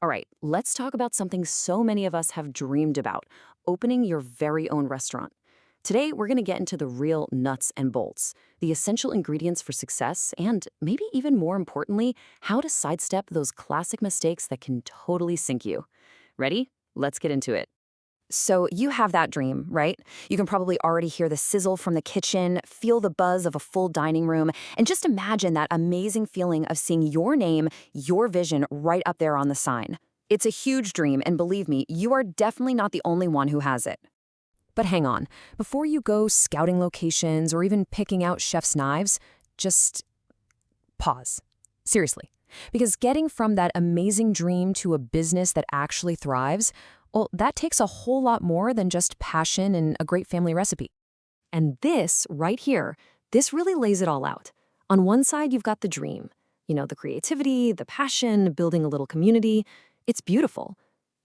All right, let's talk about something so many of us have dreamed about, opening your very own restaurant. Today, we're going to get into the real nuts and bolts, the essential ingredients for success, and maybe even more importantly, how to sidestep those classic mistakes that can totally sink you. Ready? Let's get into it. So you have that dream, right? You can probably already hear the sizzle from the kitchen, feel the buzz of a full dining room, and just imagine that amazing feeling of seeing your name, your vision right up there on the sign. It's a huge dream, and believe me, you are definitely not the only one who has it. But hang on, before you go scouting locations or even picking out chef's knives, just pause. Seriously. Because getting from that amazing dream to a business that actually thrives, well, that takes a whole lot more than just passion and a great family recipe. And this, right here, this really lays it all out. On one side, you've got the dream. You know, the creativity, the passion, building a little community. It's beautiful.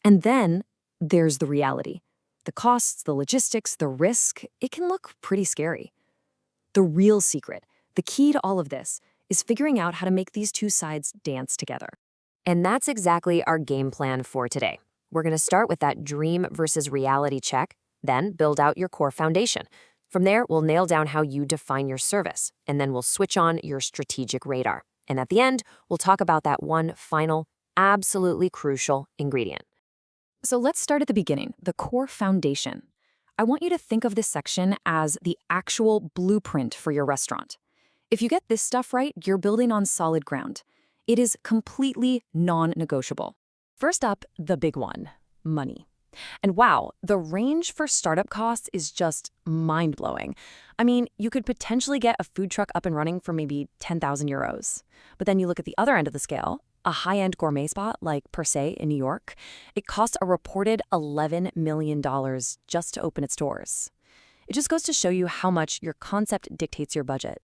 And then there's the reality. The costs, the logistics, the risk, it can look pretty scary. The real secret, the key to all of this, is figuring out how to make these two sides dance together. And that's exactly our game plan for today. We're going to start with that dream versus reality check, then build out your core foundation. From there, we'll nail down how you define your service, and then we'll switch on your strategic radar. And at the end, we'll talk about that one final, absolutely crucial ingredient. So let's start at the beginning, the core foundation. I want you to think of this section as the actual blueprint for your restaurant. If you get this stuff right, you're building on solid ground. It is completely non-negotiable. First up, the big one, money. And wow, the range for startup costs is just mind-blowing. I mean, you could potentially get a food truck up and running for maybe 10,000 euros. But then you look at the other end of the scale, a high-end gourmet spot like Per Se in New York, it costs a reported $11 million just to open its doors. It just goes to show you how much your concept dictates your budget.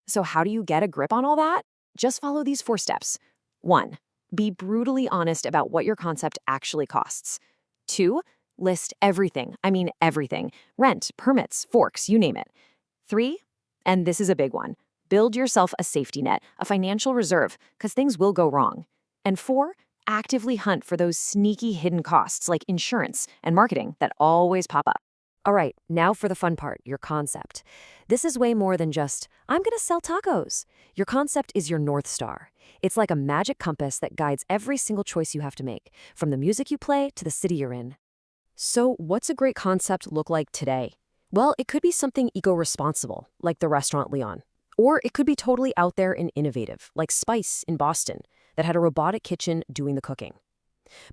So how do you get a grip on all that? Just follow these 4 steps. 1. Be brutally honest about what your concept actually costs. 2. List everything. I mean everything. Rent, permits, forks, you name it. 3. And this is a big one. Build yourself a safety net, a financial reserve, because things will go wrong. And 4. Actively hunt for those sneaky hidden costs like insurance and marketing that always pop up. All right, now for the fun part, your concept. This is way more than just, I'm going to sell tacos. Your concept is your North Star. It's like a magic compass that guides every single choice you have to make, from the music you play to the city you're in. So what's a great concept look like today? Well, it could be something eco-responsible, like the restaurant Leon. Or it could be totally out there and innovative, like Spyce in Boston, that had a robotic kitchen doing the cooking.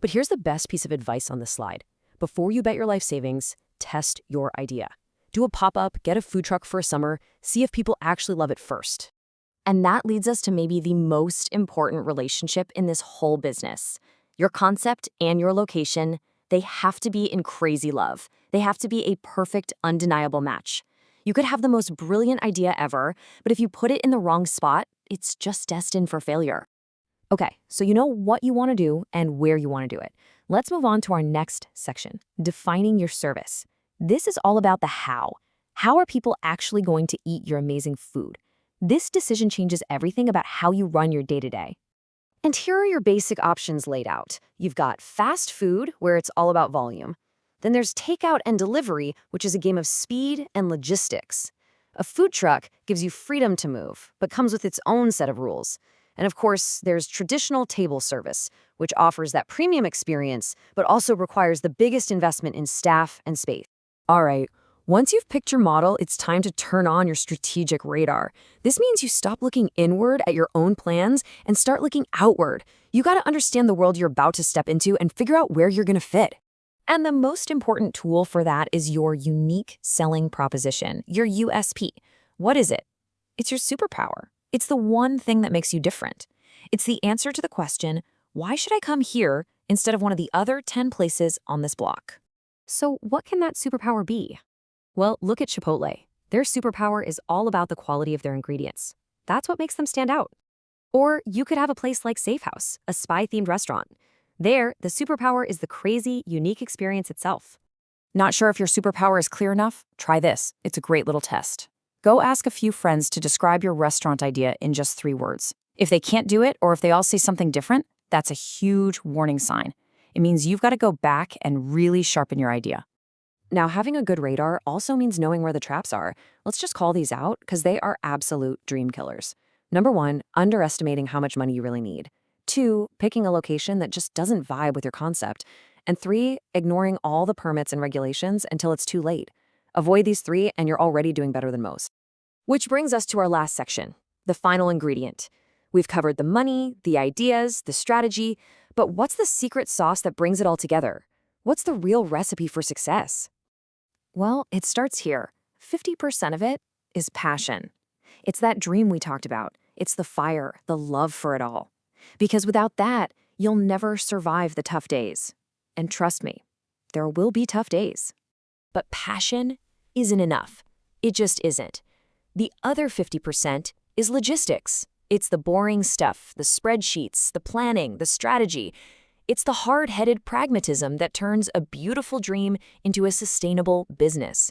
But here's the best piece of advice on this slide. Before you bet your life savings, test your idea. Do a pop-up, get a food truck for a summer, see if people actually love it first. And that leads us to maybe the most important relationship in this whole business. Your concept and your location, they have to be in crazy love. They have to be a perfect, undeniable match. You could have the most brilliant idea ever, but if you put it in the wrong spot, it's just destined for failure. Okay, so you know what you want to do and where you want to do it. Let's move on to our next section, defining your service. This is all about the how. How are people actually going to eat your amazing food? This decision changes everything about how you run your day-to-day. And here are your basic options laid out. You've got fast food, where it's all about volume. Then there's takeout and delivery, which is a game of speed and logistics. A food truck gives you freedom to move, but comes with its own set of rules. And of course, there's traditional table service, which offers that premium experience, but also requires the biggest investment in staff and space. All right, once you've picked your model, it's time to turn on your strategic radar. This means you stop looking inward at your own plans and start looking outward. You got to understand the world you're about to step into and figure out where you're going to fit. And the most important tool for that is your unique selling proposition, your USP. What is it? It's your superpower. It's the one thing that makes you different. It's the answer to the question, why should I come here instead of one of the other 10 places on this block? So what can that superpower be? Well, look at Chipotle. Their superpower is all about the quality of their ingredients. That's what makes them stand out. Or you could have a place like Safe House, a spy-themed restaurant. There, the superpower is the crazy, unique experience itself. Not sure if your superpower is clear enough? Try this. It's a great little test. Go ask a few friends to describe your restaurant idea in just 3 words. If they can't do it, or if they all say something different, that's a huge warning sign. It means you've got to go back and really sharpen your idea. Now, having a good radar also means knowing where the traps are. Let's just call these out because they are absolute dream killers. Number 1, underestimating how much money you really need. 2, picking a location that just doesn't vibe with your concept. And 3, ignoring all the permits and regulations until it's too late. Avoid these 3 and you're already doing better than most. Which brings us to our last section, the final ingredient. We've covered the money, the ideas, the strategy, but what's the secret sauce that brings it all together? What's the real recipe for success? Well, it starts here. 50% of it is passion. It's that dream we talked about. It's the fire, the love for it all. Because without that, you'll never survive the tough days. And trust me, there will be tough days. But passion isn't enough. It just isn't. The other 50% is logistics. It's the boring stuff, the spreadsheets, the planning, the strategy. It's the hard-headed pragmatism that turns a beautiful dream into a sustainable business.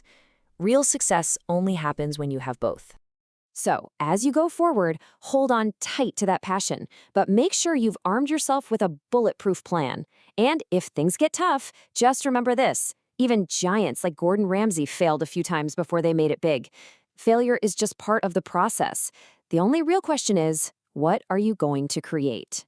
Real success only happens when you have both. So, as you go forward, hold on tight to that passion, but make sure you've armed yourself with a bulletproof plan. And if things get tough, just remember this. Even giants like Gordon Ramsay failed a few times before they made it big. Failure is just part of the process. The only real question is, what are you going to create?